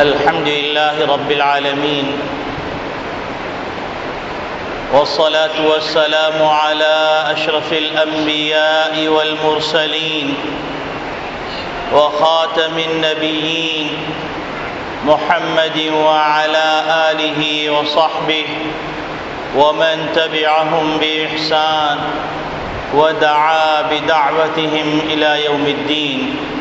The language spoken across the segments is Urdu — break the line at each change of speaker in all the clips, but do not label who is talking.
الحمد لله رب العالمين، والصلاة والسلام على أشرف الأنبياء والمرسلين وخاتم النبيين محمد وعلى آله وصحبه ومن تبعهم بإحسان ودعا بدعوتهم إلى يوم الدين.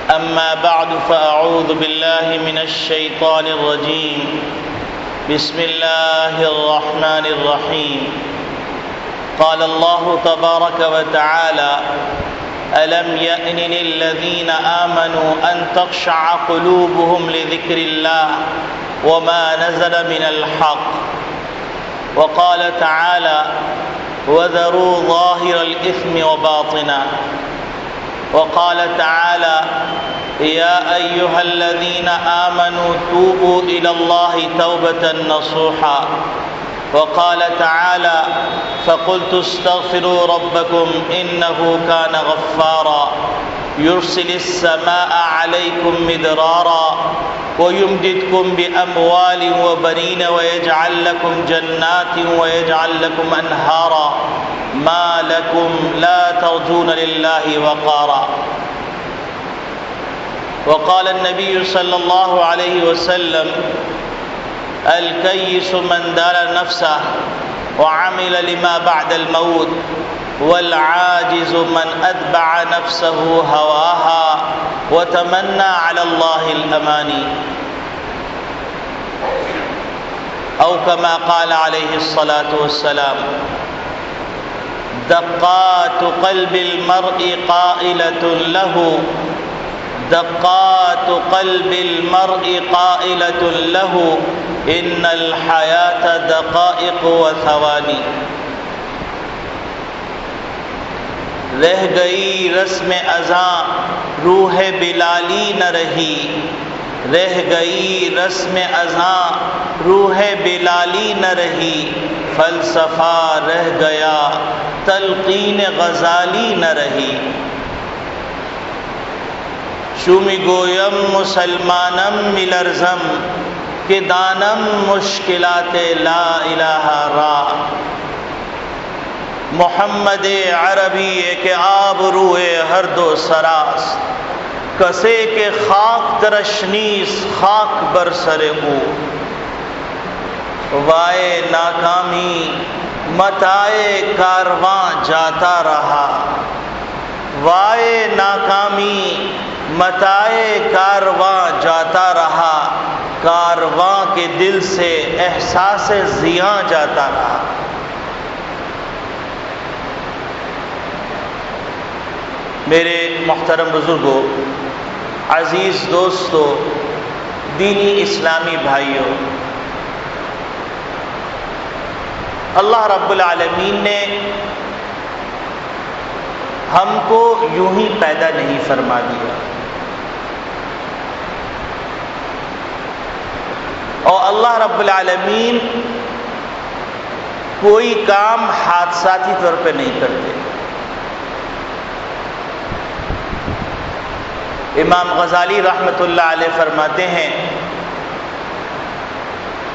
أما بعد، فأعوذ بالله من الشيطان الرجيم. بسم الله الرحمن الرحيم. قال الله تبارك وتعالى: ألم يأن للذين آمنوا أن تخشع قلوبهم لذكر الله وما نزل من الحق. وقال تعالى: وذروا ظاهر الإثم وباطنه. وقال تعالى: يا أيها الذين آمنوا توبوا إلى الله توبة نصوحا. وقال تعالى: فقلت استغفروا ربكم إنه كان غفارا يرسل السماء عليكم مدرارا ويمددكم بأموال وبنين ويجعل لكم جنات ويجعل لكم أنهارا ما لكم لا ترجون لله وقارا. وقال النبي صلى الله عليه وسلم: الكيس من دار نفسه وعمل لما بعد الموت، والعاجز من أتبع نفسه هواها وتمنى على الله الأماني، أو كما قال عليه الصلاة والسلام: دقات قلب المرء قائلة له، دقات قلب المرء قائلة له إن الحياة دقائق وثواني. رہ گئی رسم اذاں روح بلالی نہ رہی، رہ گئی رسم اذاں روح بلالی نہ رہی، فلسفہ رہ گیا تلقین غزالی نہ رہی. شومی گویم مسلمانم ملرزم کہ دانم مشکلات لا الہ را. محمد عربی کہ آب روئے ہر دو سراس، کسے کے خاک ترشنیس خاک بر سر او. وائے ناکامی متائے کارواں جاتا رہا، وائے ناکامی متائے کارواں جاتا رہا، کارواں کے دل سے احساس زیاں جاتا رہا. میرے محترم بزرگوں، عزیز دوستوں، دینی اسلامی بھائیوں، اللہ رب العالمین نے ہم کو یوں ہی پیدا نہیں فرما دیا، اور اللہ رب العالمین کوئی کام حادثاتی طور پہ نہیں کرتے. امام غزالی رحمۃ اللہ علیہ فرماتے ہیں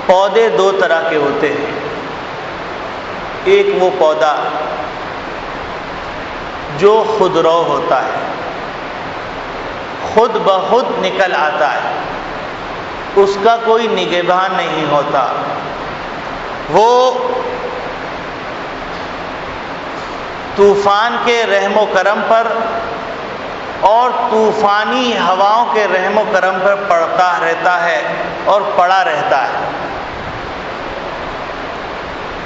پودے دو طرح کے ہوتے ہیں. ایک وہ پودا جو خود رو ہوتا ہے، خود بخود نکل آتا ہے، اس کا کوئی نگہبان نہیں ہوتا. وہ طوفان کے رحم و کرم پر اور طوفانی ہواؤں کے رحم و کرم پر پڑتا رہتا ہے اور پڑا رہتا ہے.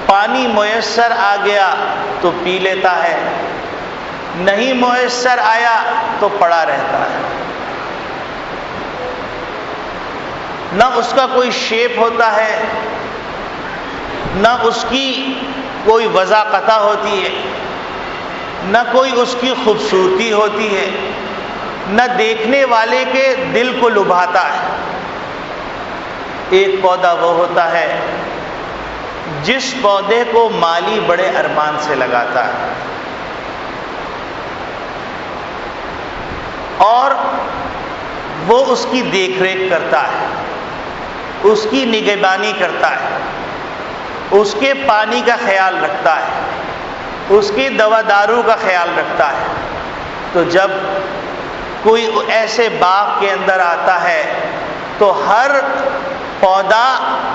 پانی میسر آ گیا تو پی لیتا ہے، نہیں میسر آیا تو پڑا رہتا ہے. نہ اس کا کوئی شیپ ہوتا ہے، نہ اس کی کوئی وضاحت ہوتی ہے، نہ کوئی اس کی خوبصورتی ہوتی ہے، نہ دیکھنے والے کے دل کو لبھاتا ہے. ایک پودا وہ ہوتا ہے جس پودے کو مالی بڑے ارمان سے لگاتا ہے، اور وہ اس کی دیکھ ریکھ کرتا ہے، اس کی نگہبانی کرتا ہے، اس کے پانی کا خیال رکھتا ہے، اس کی دوا دارو کا خیال رکھتا ہے. تو جب کوئی ایسے باغ کے اندر آتا ہے تو ہر پودا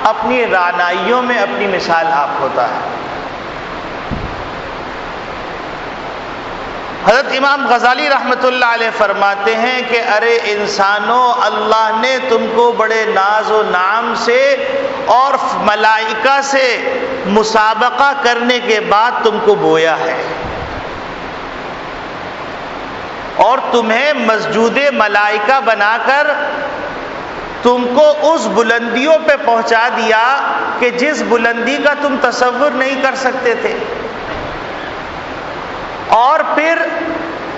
اپنی رعنائیوں میں اپنی مثال آپ ہوتا ہے. حضرت امام غزالی رحمۃ اللہ علیہ فرماتے ہیں کہ ارے انسانوں، اللہ نے تم کو بڑے ناز و نعم سے اور ملائکہ سے مسابقہ کرنے کے بعد تم کو بویا ہے اور تمہیں مسجود ملائکہ بنا کر تم کو اس بلندیوں پہ پہنچا دیا کہ جس بلندی کا تم تصور نہیں کر سکتے تھے. اور پھر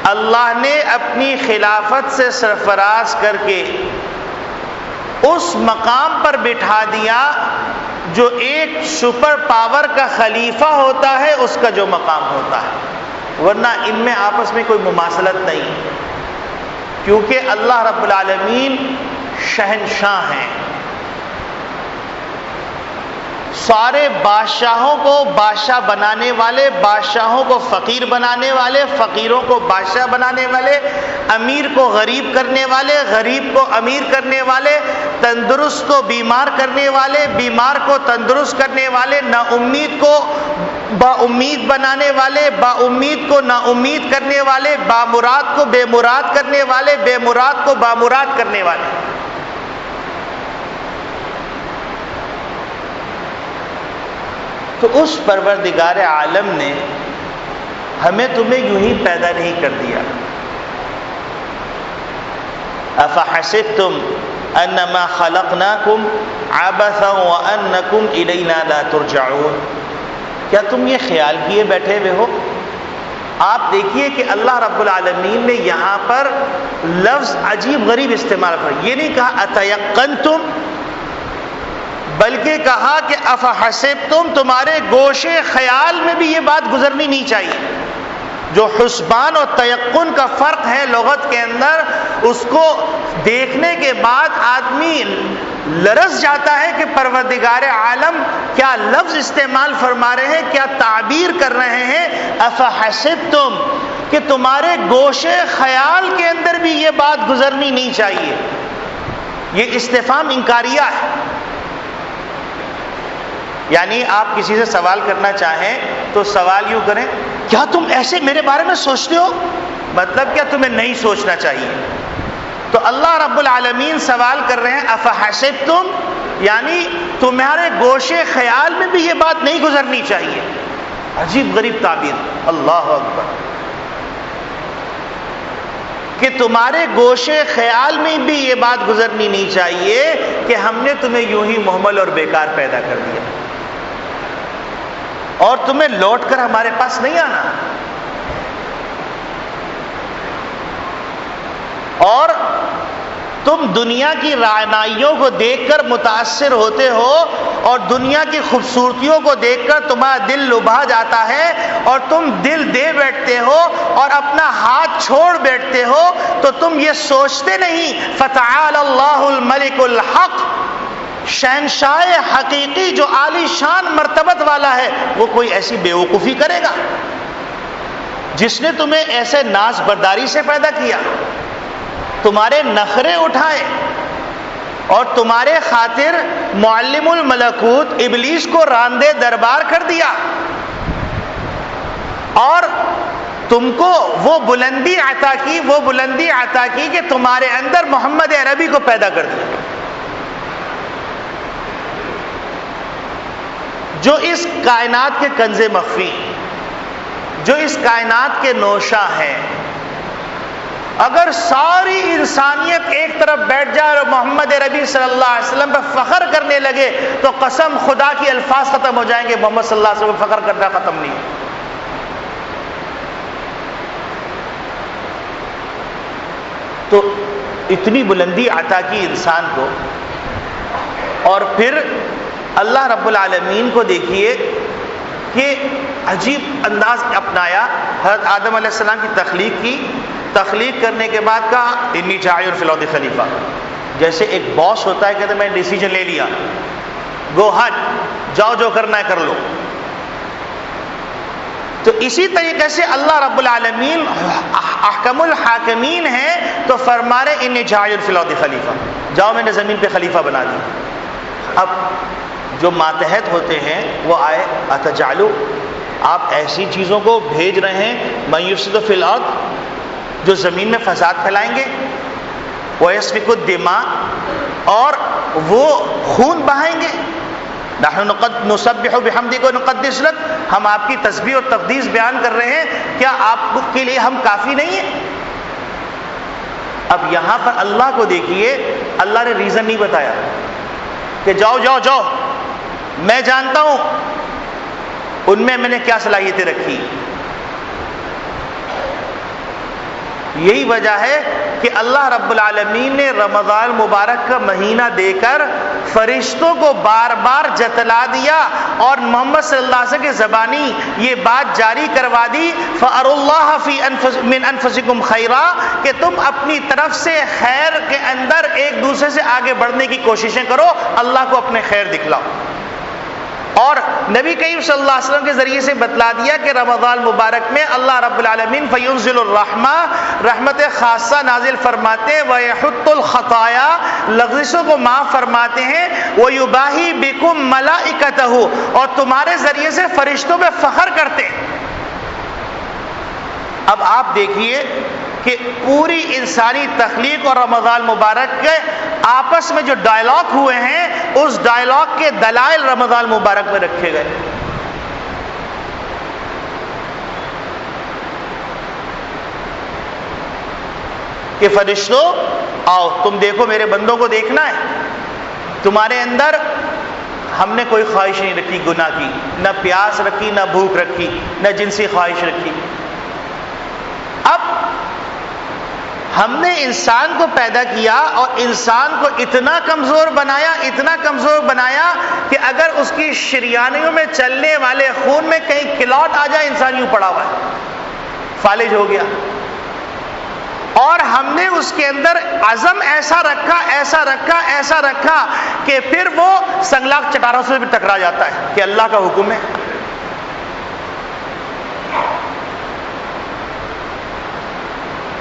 اللہ نے اپنی خلافت سے سرفراز کر کے اس مقام پر بٹھا دیا جو ایک سپر پاور کا خلیفہ ہوتا ہے اس کا جو مقام ہوتا ہے. ورنہ ان میں آپس میں کوئی مماثلت نہیں، کیونکہ اللہ رب العالمین شہنشاہ ہیں. سارے بادشاہوں کو بادشاہ بنانے والے، بادشاہوں کو فقیر بنانے والے، فقیروں کو بادشاہ بنانے والے، امیر کو غریب کرنے والے، غریب کو امیر کرنے والے، تندرست کو بیمار کرنے والے، بیمار کو تندرست کرنے والے، نا امید کو با امید بنانے والے، با امید کو نا امید کرنے والے، با مراد کو بے مراد کرنے والے، بے مراد کو با مراد کرنے والے. تو اس پروردگار عالم نے ہمیں تمہیں یوں ہی پیدا نہیں کر دیا. افحسبتم انما خلقناکم عبثا وانکم الینا لا ترجعون. کیا تم یہ خیال کیے بیٹھے ہوئے ہو؟ آپ دیکھیے کہ اللہ رب العالمین نے یہاں پر لفظ عجیب غریب استعمال کیا. یہ نہیں کہا اتیقنتم، بلکہ کہا کہ افحسبتم. تمہارے گوشے خیال میں بھی یہ بات گزرنی نہیں چاہیے. جو حسبان اور تیقن کا فرق ہے لغت کے اندر، اس کو دیکھنے کے بعد آدمی لرز جاتا ہے کہ پروردگار عالم کیا لفظ استعمال فرما رہے ہیں، کیا تعبیر کر رہے ہیں. افحسبتم، کہ تمہارے گوشے خیال کے اندر بھی یہ بات گزرنی نہیں چاہیے. یہ استفہام انکاریہ ہے. یعنی آپ کسی سے سوال کرنا چاہیں تو سوال یوں کریں، کیا تم ایسے میرے بارے میں سوچتے ہو؟ مطلب کیا تمہیں نہیں سوچنا چاہیے. تو اللہ رب العالمین سوال کر رہے ہیں افحسبتم، یعنی تمہارے گوشے خیال میں بھی یہ بات نہیں گزرنی چاہیے. عجیب غریب تعبیر. اللہ اکبر. کہ تمہارے گوشے خیال میں بھی یہ بات گزرنی نہیں چاہیے کہ ہم نے تمہیں یوں ہی مہمل اور بیکار پیدا کر دیا اور تمہیں لوٹ کر ہمارے پاس نہیں آنا. اور تم دنیا کی رعنائیوں کو دیکھ کر متاثر ہوتے ہو اور دنیا کی خوبصورتیوں کو دیکھ کر تمہارا دل لبھا جاتا ہے اور تم دل دے بیٹھتے ہو اور اپنا ہاتھ چھوڑ بیٹھتے ہو. تو تم یہ سوچتے نہیں فتعال اللہ الملک الحق، شہنشاہ حقیقی جو عالی شان مرتبت والا ہے، وہ کوئی ایسی بیوقوفی کرے گا؟ جس نے تمہیں ایسے ناز برداری سے پیدا کیا، تمہارے نخرے اٹھائے اور تمہارے خاطر معلم الملکوت ابلیس کو راندے دربار کر دیا اور تم کو وہ بلندی عطا کی، وہ بلندی عطا کی کہ تمہارے اندر محمد عربی کو پیدا کر دیا، جو اس کائنات کے کنز مخفی، جو اس کائنات کے نوشا ہیں. اگر ساری انسانیت ایک طرف بیٹھ جائے اور محمد عربی صلی اللہ علیہ وسلم پر فخر کرنے لگے تو قسم خدا کی الفاظ ختم ہو جائیں گے، محمد صلی اللہ علیہ وسلم پر فخر کرنا ختم نہیں. تو اتنی بلندی عطا کی انسان کو، اور پھر اللہ رب العالمین کو دیکھیے کہ عجیب انداز اپنایا. حضرت آدم علیہ السلام کی تخلیق کی تخلیق کرنے کے بعد کہا انی جاعل فی الارض خلیفہ. جیسے ایک باس ہوتا ہے، کہتے ہیں میں نے ڈیسیجن لے لیا، گو ہٹ، جاؤ جو کرنا ہے کر لو. تو اسی طریقے سے اللہ رب العالمین احکم الحاکمین ہے، تو فرما رہے انی جاعل فی الارض خلیفہ، جاؤ میں نے زمین پہ خلیفہ بنا دیا. اب جو ماتحت ہوتے ہیں وہ آئے اتجعلوا، آپ ایسی چیزوں کو بھیج رہے ہیں من یفسد فی الارض، جو زمین میں فساد پھیلائیں گے، ویسفک الدماء، اور وہ خون بہائیں گے. نحن نسبح بحمدک ونقدس لک، ہم آپ کی تسبیح اور تقدیس بیان کر رہے ہیں، کیا آپ کے لیے ہم کافی نہیں ہیں؟ اب یہاں پر اللہ کو دیکھیے، اللہ نے ریزن نہیں بتایا کہ جاؤ جاؤ جاؤ، میں جانتا ہوں ان میں نے کیا صلاحیتیں رکھی. یہی وجہ ہے کہ اللہ رب العالمین نے رمضان مبارک کا مہینہ دے کر فرشتوں کو بار بار جتلا دیا اور محمد صلی اللہ علیہ وسلم کی زبانی یہ بات جاری کروا دی فَأَرُوا اللَّهَ مِنْ أَنفُسِكُمْ خَيْرًا، کہ تم اپنی طرف سے خیر کے اندر ایک دوسرے سے آگے بڑھنے کی کوششیں کرو، اللہ کو اپنے خیر دکھلاؤ. اور نبی کریم صلی اللہ علیہ وسلم کے ذریعے سے بتلا دیا کہ رمضان مبارک میں اللہ رب العالمین فینزل الرحمہ، رحمت خاصہ نازل فرماتے ہیں، ویحط الخطایا، لغزشوں کو معاف فرماتے ہیں، ویباہی بکم ملائکتہ، اور تمہارے ذریعے سے فرشتوں پہ فخر کرتے ہیں. اب آپ دیکھیے کہ پوری انسانی تخلیق اور رمضان مبارک کے آپس میں جو ڈائلاگ ہوئے ہیں، اس ڈائلاگ کے دلائل رمضان مبارک میں رکھے گئے. کہ فرشتوں آؤ، تم دیکھو، میرے بندوں کو دیکھنا ہے، تمہارے اندر ہم نے کوئی خواہش نہیں رکھی گناہ کی، نہ پیاس رکھی، نہ بھوک رکھی، نہ جنسی خواہش رکھی. اب ہم نے انسان کو پیدا کیا اور انسان کو اتنا کمزور بنایا، اتنا کمزور بنایا کہ اگر اس کی شریانیوں میں چلنے والے خون میں کہیں کلاٹ آ جائے، انسان یوں پڑا ہوا ہے، فالج ہو گیا. اور ہم نے اس کے اندر عزم ایسا رکھا ایسا رکھا ایسا رکھا کہ پھر وہ سنگلاخ چٹاروں سے بھی ٹکرا جاتا ہے کہ اللہ کا حکم ہے.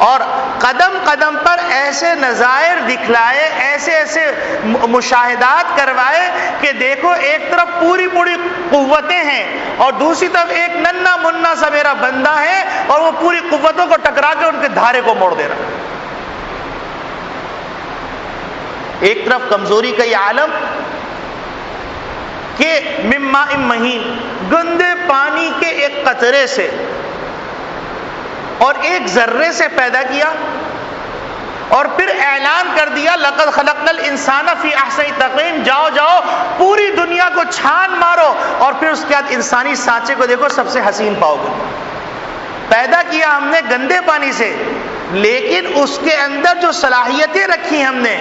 اور قدم قدم پر ایسے نظائر دکھلائے، ایسے ایسے مشاہدات کروائے کہ دیکھو ایک طرف پوری پوری قوتیں ہیں اور دوسری طرف ایک ننا منا سا میرا بندہ ہے اور وہ پوری قوتوں کو ٹکرا کے ان کے دھارے کو موڑ دے رہا ہے. ایک طرف کمزوری کا یہ عالم کہ من ماء مہین، گندے پانی کے ایک قطرے سے اور ایک ذرے سے پیدا کیا، اور پھر اعلان کر دیا لقد خلقنا الانسان فی احسن تقویم، جاؤ جاؤ پوری دنیا کو چھان مارو، اور پھر اس کے بعد انسانی سانچے کو دیکھو سب سے حسین پاؤ گے. پیدا کیا ہم نے گندے پانی سے، لیکن اس کے اندر جو صلاحیتیں رکھی ہم نے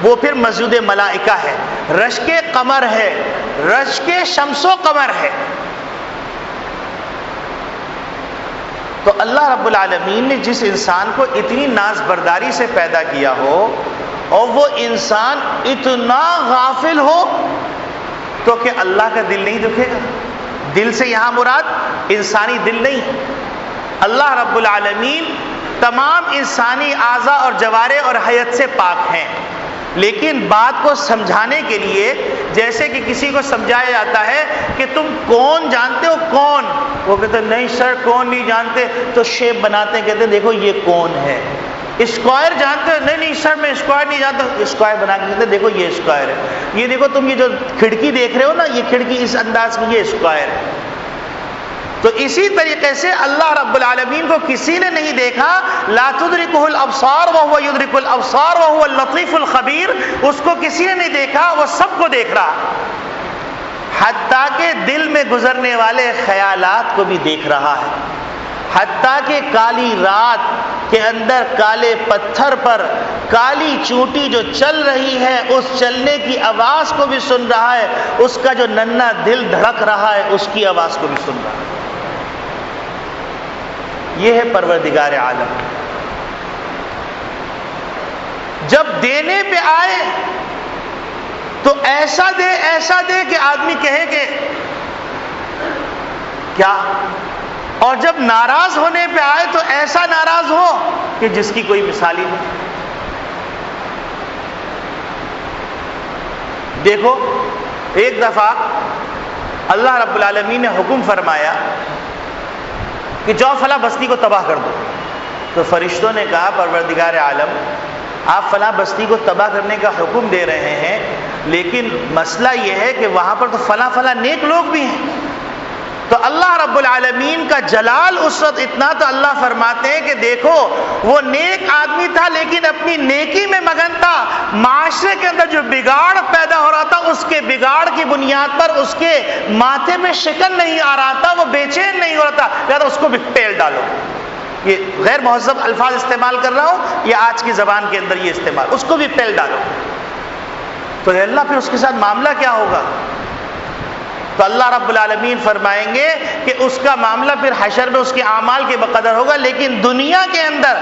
وہ پھر مسجود ملائکہ ہے، رشک قمر ہے، رشک شمس و قمر ہے. تو اللہ رب العالمین نے جس انسان کو اتنی ناز برداری سے پیدا کیا ہو اور وہ انسان اتنا غافل ہو تو کہ اللہ کا دل نہیں دکھے گا. دل سے یہاں مراد انسانی دل نہیں، اللہ رب العالمین تمام انسانی اعضاء اور جوارح اور حیت سے پاک ہیں. لیکن بات کو سمجھانے کے لیے جیسے کہ کسی کو سمجھایا جاتا ہے کہ تم کون جانتے ہو کون، وہ کہتے ہیں نہیں سر کون نہیں جانتے، تو شیپ بناتے ہیں، کہتے ہیں دیکھو یہ کون ہے. اسکوائر جانتے ہو؟ نہیں نہیں سر میں اسکوائر نہیں جانتا. اسکوائر بنا کے کہتے ہیں دیکھو یہ اسکوائر ہے. یہ دیکھو تم یہ جو کھڑکی دیکھ رہے ہو نا، یہ کھڑکی اس انداز میں، یہ اسکوائر ہے. تو اسی طریقے سے اللہ رب العالمین کو کسی نے نہیں دیکھا، لا تدرکہ الابصار وہو یدرک الابصار وہو اللطیف الخبیر، اس کو کسی نے نہیں دیکھا، وہ سب کو دیکھ رہا، حتیٰ کہ دل میں گزرنے والے خیالات کو بھی دیکھ رہا ہے، حتیٰ کہ کالی رات کے اندر کالے پتھر پر کالی چونٹی جو چل رہی ہے اس چلنے کی آواز کو بھی سن رہا ہے، اس کا جو ننھا دل دھڑک رہا ہے اس کی آواز کو بھی سن رہا ہے. یہ ہے پروردگار عالم. جب دینے پہ آئے تو ایسا دے کہ آدمی کہے کہ کیا، اور جب ناراض ہونے پہ آئے تو ایسا ناراض ہو کہ جس کی کوئی مثال ہی نہیں۔ دیکھو ایک دفعہ اللہ رب العالمین نے حکم فرمایا کہ جاؤ فلاں بستی کو تباہ کر دو، تو فرشتوں نے کہا پروردگار عالم آپ فلاں بستی کو تباہ کرنے کا حکم دے رہے ہیں، لیکن مسئلہ یہ ہے کہ وہاں پر تو فلاں نیک لوگ بھی ہیں۔ تو اللہ رب العالمین کا جلال اس وقت اتنا، تو اللہ فرماتے ہیں کہ دیکھو وہ نیک آدمی تھا لیکن اپنی نیکی میں مگن تھا، معاشرے کے اندر جو بگاڑ پیدا ہو رہا تھا اس کے بگاڑ کی بنیاد پر اس کے ماتھے میں شکن نہیں آ رہا تھا، وہ بے چین نہیں ہو رہا تھا، لہذا اس کو بھی پیل ڈالو۔ یہ غیر مہذب الفاظ استعمال کر رہا ہوں، یہ آج کی زبان کے اندر یہ استعمال، اس کو بھی پیل ڈالو۔ تو اللہ پھر اس کے ساتھ معاملہ کیا ہوگا؟ تو اللہ رب العالمین فرمائیں گے کہ اس کا معاملہ پھر حشر میں اس کے اعمال کے بقدر ہوگا، لیکن دنیا کے اندر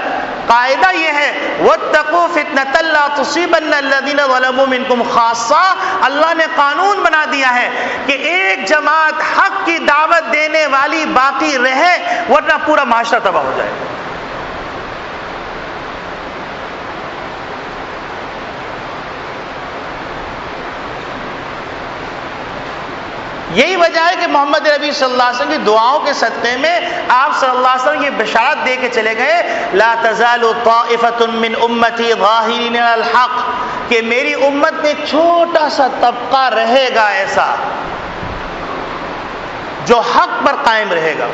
قاعدہ یہ ہے وَاتَّقُوا فِتْنَةً لَا تُصِيبَنَّ الَّذِينَ ظَلَمُوا مِنْكُمْ خَاصَّةً۔ اللہ نے قانون بنا دیا ہے کہ ایک جماعت حق کی دعوت دینے والی باقی رہے، ورنہ پورا معاشرہ تباہ ہو جائے۔ یہی وجہ ہے کہ محمد نبی صلی اللہ علیہ وسلم کی دعاؤں کے صدقے میں آپ صلی اللہ علیہ وسلم یہ بشارت دے کے چلے گئے لا تزال طائفۃ من امتی ظاہرین علی الحق، کہ میری امت میں ایک چھوٹا سا طبقہ رہے گا ایسا جو حق پر قائم رہے گا،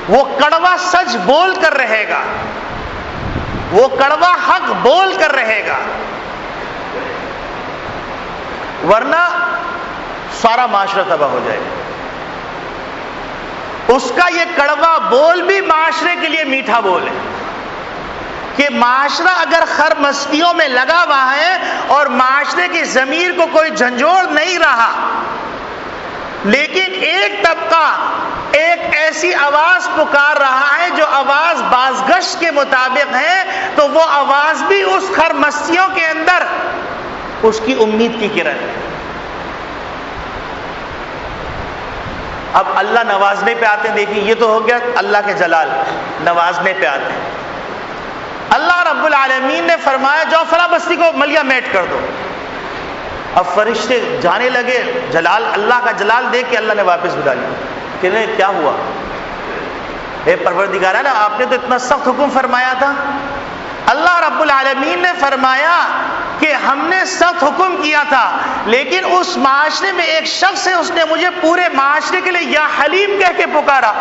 وہ کڑوا سچ بول کر رہے گا، وہ کڑوا حق بول کر رہے گا، ورنہ سارا معاشرہ تباہ ہو جائے گا۔ اس کا یہ کڑوا بول بھی معاشرے کے لیے میٹھا بول ہے کہ معاشرہ اگر خر مستیوں میں لگا ہوا ہے اور معاشرے کی ضمیر کو کوئی جھنجھوڑ نہیں رہا، لیکن ایک طبقہ ایک ایسی آواز پکار رہا ہے جو آواز بازگشت کے مطابق ہے، تو وہ آواز بھی اس خر مستیوں کے اندر اس کی امید کی کرن ہے۔ اب اللہ نوازنے پہ آتے ہیں، دیکھیں یہ تو ہو گیا اللہ کے جلال، نوازنے پہ آتے ہیں۔ اللہ رب العالمین نے فرمایا جاؤ فلاں بستی کو ملیا میٹ کر دو۔ اب فرشتے جانے لگے، جلال اللہ کا جلال دیکھ کے اللہ نے واپس بلا لیا کہ نہیں کیا ہوا؟ اے پروردگار ہے نا، آپ نے تو اتنا سخت حکم فرمایا تھا۔ اللہ رب العالمین نے فرمایا کہ ہم نے سخت حکم کیا تھا، لیکن اس معاشرے میں ایک شخص ہے، اس نے مجھے پورے معاشرے کے لیے یا حلیم کہہ کے پکارا،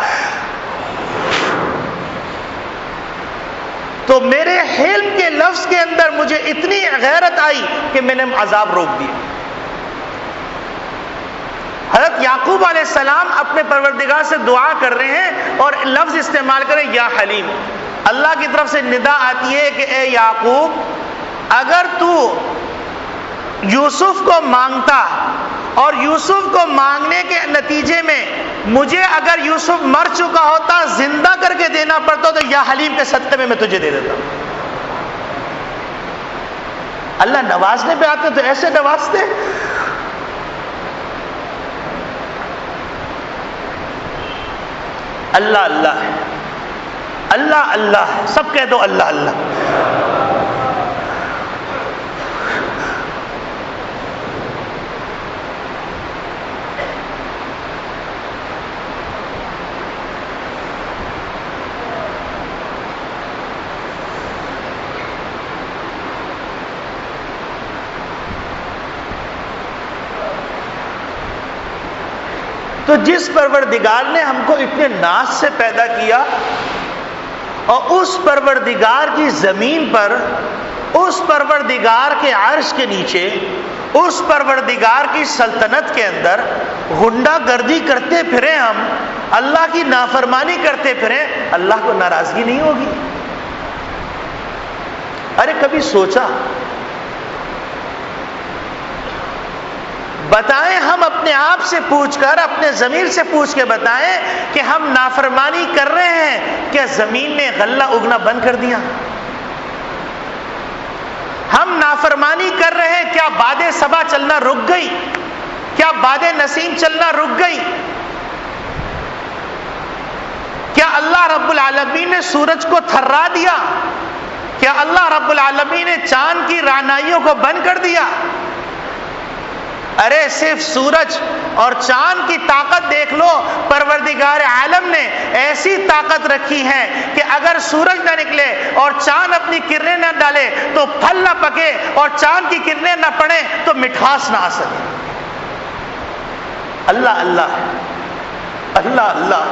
تو میرے حلم کے لفظ کے اندر مجھے اتنی غیرت آئی کہ میں نے عذاب روک دیا۔ حضرت یعقوب علیہ السلام اپنے پروردگار سے دعا کر رہے ہیں اور لفظ استعمال کریں یا حلیم۔ اللہ کی طرف سے ندا آتی ہے کہ اے یعقوب، اگر تو یوسف کو مانگتا اور یوسف کو مانگنے کے نتیجے میں مجھے اگر یوسف مر چکا ہوتا زندہ کر کے دینا پڑتا تو یا حلیم کے صدقے میں تجھے دے دیتا۔ اللہ نوازنے پہ آتے تو ایسے نوازتے۔ اللہ اللہ ہے، اللہ اللہ ہے، سب کہہ دو اللہ اللہ۔ تو جس پروردگار نے ہم کو اتنے ناز سے پیدا کیا اور اس پروردگار کی زمین پر، اس پروردگار کے عرش کے نیچے، اس پروردگار کی سلطنت کے اندر غنڈہ گردی کرتے پھریں، ہم اللہ کی نافرمانی کرتے پھریں، اللہ کو ناراضگی نہیں ہوگی؟ ارے کبھی سوچا؟ بتائیں، ہم اپنے آپ سے پوچھ کر، اپنے ضمیر سے پوچھ کے بتائیں کہ ہم نافرمانی کر رہے ہیں، کیا زمین نے غلہ اگنا بند کر دیا؟ ہم نافرمانی کر رہے ہیں، کیا باد صبا چلنا رک گئی؟ کیا باد نسیم چلنا رک گئی؟ کیا اللہ رب العالمین نے سورج کو تھرا دیا؟ کیا اللہ رب العالمین نے چاند کی رعنائیوں کو بند کر دیا؟ ارے صرف سورج اور چاند کی طاقت دیکھ لو، پروردگار عالم نے ایسی طاقت رکھی ہے کہ اگر سورج نہ نکلے اور چاند اپنی کرنیں نہ ڈالے تو پھل نہ پکے، اور چاند کی کرنیں نہ پڑیں تو مٹھاس نہ آ سکے۔ اللہ اللہ اللہ اللہ۔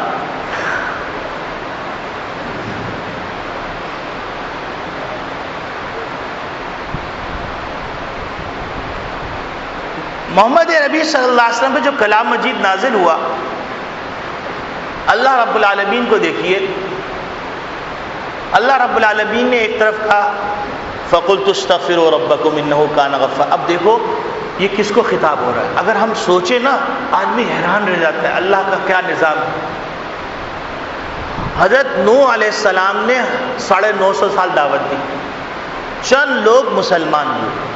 محمد نبی صلی اللہ علیہ وسلم پہ جو کلام مجید نازل ہوا، اللہ رب العالمین کو دیکھیے، اللہ رب العالمین نے ایک طرف کہا فَقُلْتُ اسْتَغْفِرُوا رَبَّكُمْ إِنَّهُ كَانَ غَفَّارًا۔ اب دیکھو یہ کس کو خطاب ہو رہا ہے؟ اگر ہم سوچیں نا، آدمی حیران رہ جاتا ہے اللہ کا کیا نظام ہے۔ حضرت نوح علیہ السلام نے 950 سال دعوت دی، چند لوگ مسلمان ہوئے۔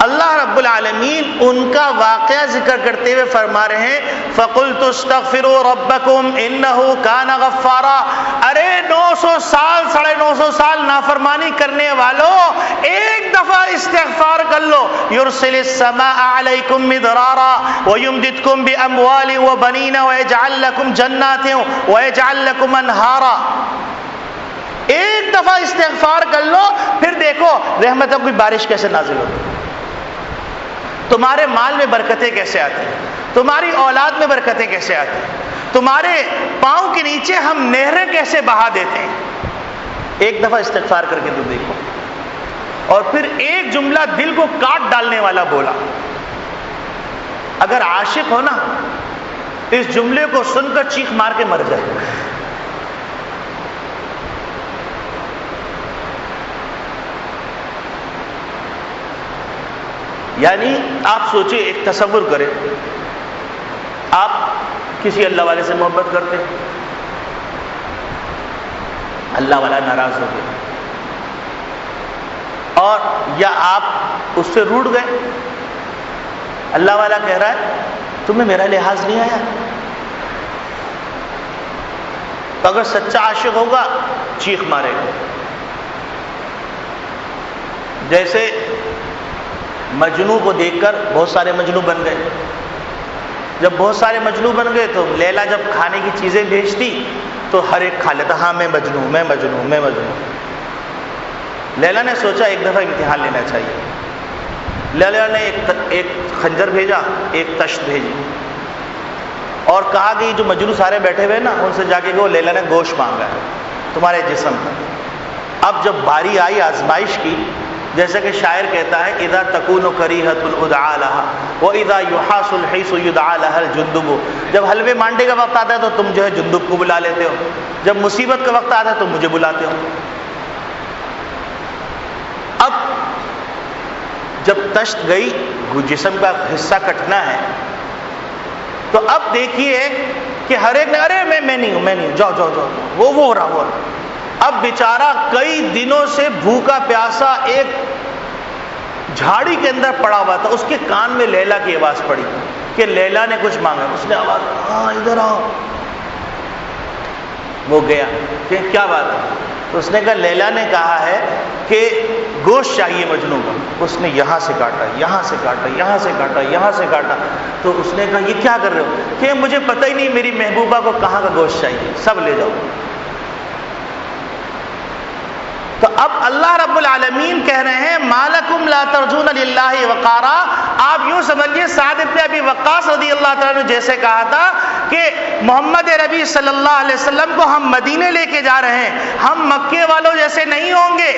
اللہ رب العالمین ان کا واقعہ ذکر کرتے ہوئے فرما رہے ہیں فَقُلْتُ اسْتَغْفِرُوا رَبَّكُمْ إِنَّهُ كَانَ غَفَّارًا۔ ارے 900 سال 950 سال نافرمانی کرنے والوں، ایک دفعہ استغفار کر لو۔ يُرْسِلِ السَّمَاءَ عَلَيْكُمْ مِدْرَارًا وَيُمْدِدْكُمْ بِأَمْوَالٍ وَبَنِينَ وَيَجْعَلْ لَكُمْ جَنَّاتٍ وَيَجْعَلْ لَكُمْ أَنْهَارًا۔ ایک دفعہ استغفار کر لو، پھر دیکھو رحمتوں کی بارش کیسے نازل ہوتی ہے، تمہارے مال میں برکتیں کیسے آتی ہیں، تمہاری اولاد میں برکتیں کیسے آتی ہیں، تمہارے پاؤں کے نیچے ہم نہریں کیسے بہا دیتے ہیں۔ ایک دفعہ استغفار کر کے تو دیکھو۔ اور پھر ایک جملہ دل کو کاٹ ڈالنے والا بولا، اگر عاشق ہو نا اس جملے کو سن کر چیخ مار کے مر جائے۔ یعنی آپ سوچیں، ایک تصور کریں، آپ کسی اللہ والے سے محبت کرتے، اللہ والا ناراض ہو گیا، اور یا آپ اس سے روٹھ گئے، اللہ والا کہہ رہا ہے تمہیں میرا لحاظ نہیں آیا۔ تو اگر سچا عاشق ہوگا چیخ مارے گا۔ جیسے مجنو کو دیکھ کر بہت سارے مجنو بن گئے، جب بہت سارے مجنو بن گئے تو لیلا جب کھانے کی چیزیں بھیجتی تو ہر ایک کھا لیتا، ہاں میں مجنو میں مجنو میں مجنو۔ لیلا نے سوچا ایک دفعہ امتحان لینا چاہیے۔ لیلا نے ایک خنجر بھیجا، ایک تشت بھیجی، اور کہا کہ جو مجنو سارے بیٹھے ہوئے نا ان سے جا کے لیلا نے گوشت مانگا ہے تمہارے جسم کا۔ اب جب باری آئی آزمائش کی، جیسا کہ شاعر کہتا ہے اذا تکون کریہۃ ادعا لها واذا یحاس الحیث یدعا لها الجندب۔ جب حلوے مانڈے کا وقت آتا ہے تو تم جو ہے جندب کو بلا لیتے ہو، جب مصیبت کا وقت آتا ہے تو مجھے بلاتے ہو۔ اب جب تشت گئی، جسم کا حصہ کٹنا ہے، تو اب دیکھیے کہ ہر ایک نے ارے میں نہیں ہوں میں نہیں ہوں، جاؤ جاؤ جاؤ، وہ ہو رہا وہ۔ اب بیچارہ کئی دنوں سے بھوکا پیاسا ایک جھاڑی کے اندر پڑا ہوا تھا، اس کے کان میں لیلا کی آواز پڑی کہ لیلا نے کچھ مانگا۔ اس نے آواز ہاں ادھر آؤ، وہ گیا کہ کیا بات ہے؟ تو اس نے کہا لیلا نے کہا ہے کہ گوشت چاہیے مجنوں کو۔ اس نے یہاں سے کاٹا، یہاں سے کاٹا، یہاں سے کاٹا، یہاں سے کاٹا۔ تو اس نے کہا یہ کیا کر رہے ہو؟ کہ مجھے پتہ ہی نہیں میری محبوبہ کو کہاں کا گوشت چاہیے، سب لے جاؤ۔ تو اب اللہ رب العالمین کہہ رہے ہیں مالکم لا ترجون للہ وقارا۔ آپ یوں سمجھیے سعد بن ابی وقاص رضی اللہ تعالیٰ نے جیسے کہا تھا کہ محمد نبی صلی اللہ علیہ وسلم کو ہم مدینے لے کے جا رہے ہیں، ہم مکے والوں جیسے نہیں ہوں گے۔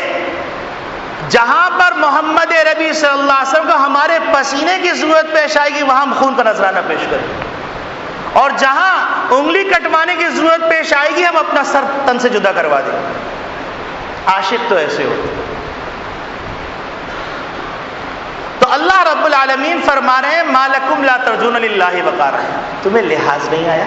جہاں پر محمد نبی صلی اللہ علیہ وسلم کو ہمارے پسینے کی ضرورت پیش آئے گی وہاں ہم خون کا نذرانہ پیش کریں گے، اور جہاں انگلی کٹوانے کی ضرورت پیش آئے گی ہم اپنا سر تن سے جدا کروا دیں گے۔ عاشق تو ایسے ہوتے۔ تو اللہ رب العالمین فرما رہے ہیں ما لکم لا ترجون للہ وقارا، تمہیں لحاظ نہیں آیا،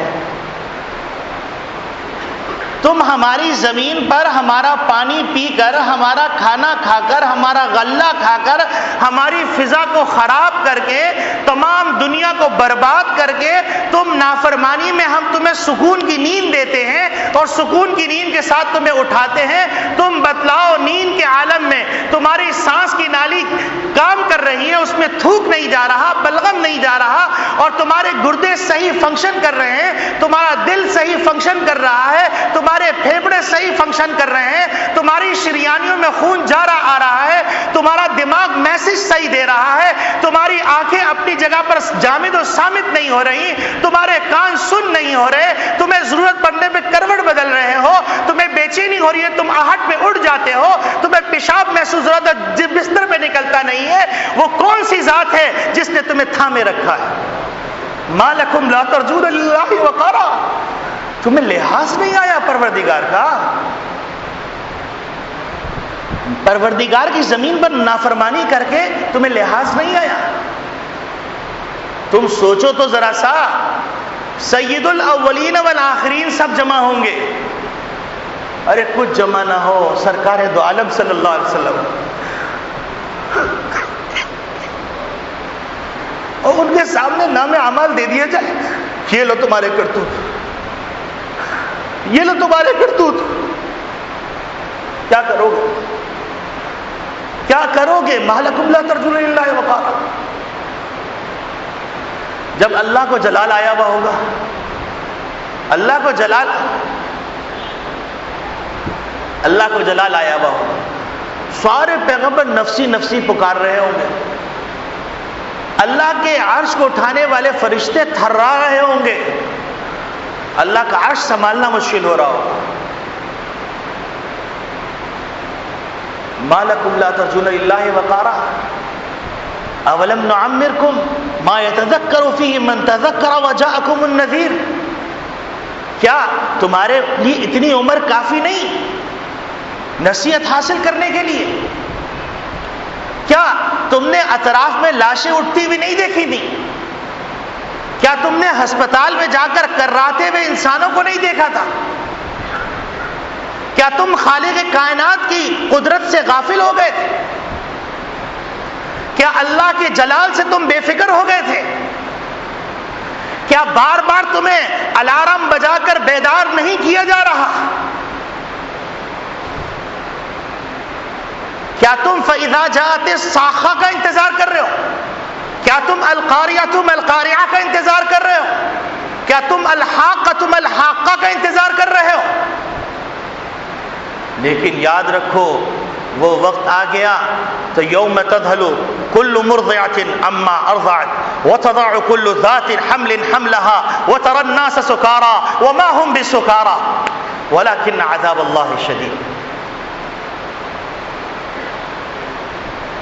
تم ہماری زمین پر ہمارا پانی پی کر، ہمارا کھانا کھا کر، ہمارا غلہ کھا کر، ہماری فضا کو خراب کر کے، تمام دنیا کو برباد کر کے تم نافرمانی میں ہم تمہیں سکون کی نیند دیتے ہیں اور سکون کی نیند کے ساتھ تمہیں اٹھاتے ہیں. تم بتلاؤ نیند کے عالم میں تمہاری سانس کی نالی کام کر رہی ہے، اس میں تھوک نہیں جا رہا، بلغم نہیں جا رہا، اور تمہارے گردے صحیح فنکشن کر رہے ہیں، تمہارا دل صحیح فنکشن کر رہا ہے، تمہارے پھیپھڑے صحیح فنکشن کر رہے ہیں، تمہاری شریانیوں میں خون جا رہا آ رہا ہے، تمہارا دماغ میسج صحیح دے رہا ہے، تمہاری آنکھیں اپنی جگہ پر جامد و صامت نہیں ہو رہی، تمہارے کان سن نہیں ہو رہے، تمہیں ضرورت پڑنے پہ کروٹ بدل رہے ہو، تمہیں بے چینی ہو رہی ہے، تم آہٹ میں اڑ جاتے ہو، تمہیں پیشاب محسوس ہو رہا ہے، بستر پہ نکلتا نہیں ہے. وہ کون سی ذات ہے جس نے تمہیں تھامے رکھا ہے؟ ما لکم لا ترجون للہ وقارا. تمہیں لحاظ نہیں آیا پروردگار کا؟ پروردگار کی زمین پر نافرمانی کر کے تمہیں لحاظ نہیں آیا؟ تم سوچو تو ذرا سا، سید الاولین والآخرین سب جمع ہوں گے، ارے کچھ جمع نہ ہو، سرکار دو عالم صلی اللہ علیہ وسلم، اور ان کے سامنے نام اعمال دے دیا جائے، یہ لو تمہارے کرتوت، یہ لو تمہارے کرتوت. کیا کرو گے؟ کیا کرو گے؟ ما لکم لا ترجون للہ وقارا. جب اللہ کو جلال آیا ہوا ہوگا، اللہ کو جلال آیا ہوا ہوگا، سارے پیغمبر نفسی نفسی پکار رہے ہوں گے، اللہ کے عرش کو اٹھانے والے فرشتے تھرا رہے ہوں گے، اللہ کا عرش سنبھالنا مشکل ہو رہا ہوگا. ما لکم لا ترجون للہ وقارا اولم نعمرکم ما یتذکر فیہ من تذکر وجاءکم النذیر. کیا تمہارے لیے اتنی عمر کافی نہیں نصیحت حاصل کرنے کے لیے؟ کیا تم نے اطراف میں لاشیں اٹھتی ہوئی نہیں دیکھی تھی؟ کیا تم نے ہسپتال میں جا کر کراتے ہوئے انسانوں کو نہیں دیکھا تھا؟ کیا تم خالق کائنات کی قدرت سے غافل ہو گئے تھے؟ کیا اللہ کے جلال سے تم بے فکر ہو گئے تھے؟ کیا بار بار تمہیں الارم بجا کر بیدار نہیں کیا جا رہا؟ کیا تم فَإِذَا جَاءَتِ الصَّاخَّةُ کا انتظار کر رہے ہو؟ کیا تم القاریہ کا انتظار کر رہے ہو؟ کیا تم الحاقہ کا انتظار کر رہے ہو؟ لیکن یاد رکھو وہ وقت آ گیا تو یوم تذہل کل مرضعۃ عما ارضعت وتضع کل ذات حمل حملها وترى الناس سکارى وما هم بسکارى ولكن عذاب اللہ شدید.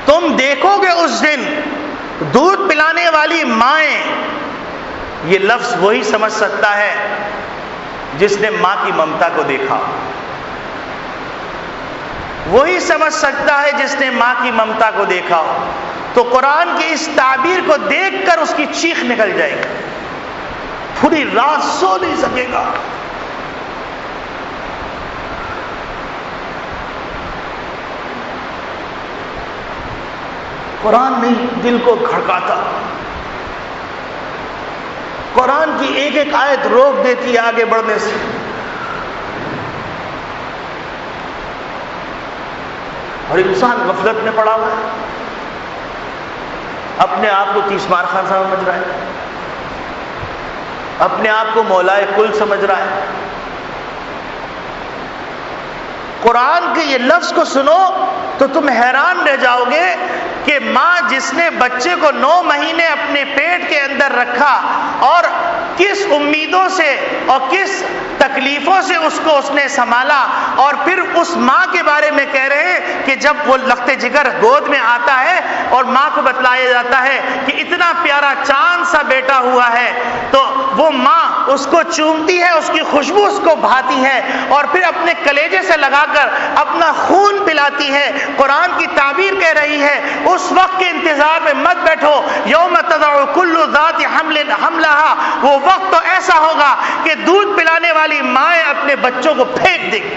تم دیکھو گے اس دن دودھ پلانے والی مائیں. یہ لفظ وہی سمجھ سکتا ہے جس نے ماں کی ممتا کو دیکھا، وہی سمجھ سکتا ہے جس نے ماں کی ممتا کو دیکھا. تو قرآن کی اس تعبیر کو دیکھ کر اس کی چیخ نکل جائے گی، پوری رات سو نہیں سکے گا. قرآن نہیں دل کو کھڑکاتا، قرآن کی ایک ایک آیت روک دیتی ہے آگے بڑھنے سے. اور انسان غفلت میں پڑا ہوا ہے، اپنے آپ کو تیسمار خان سمجھ رہا ہے، اپنے آپ کو مولائے کل سمجھ رہا ہے. قرآن کے یہ لفظ کو سنو تو تم حیران رہ جاؤ گے کہ ماں جس نے بچے کو 9 مہینے اپنے پیٹ کے اندر رکھا اور کس امیدوں سے اور کس تکلیفوں سے اس نے سنبھالا، اور پھر اس ماں کے بارے میں کہہ رہے ہیں کہ جب وہ لخت جگر گود میں آتا ہے اور ماں کو بتلایا جاتا ہے کہ اتنا پیارا چاند سا بیٹا ہوا ہے، تو وہ ماں اس کو چومتی ہے، اس کی خوشبو اس کو بھاتی ہے اور پھر اپنے کلیجے سے لگا کر اپنا خون پلاتی ہے. قرآن کی تعبیر کہہ رہی ہے اس وقت کے انتظار میں مت بیٹھو، یوم تضع کل ذات حمل حملها. وہ وقت تو ایسا ہوگا کہ دودھ پلانے والی والی مائیں اپنے بچوں کو پھینک دیں گی.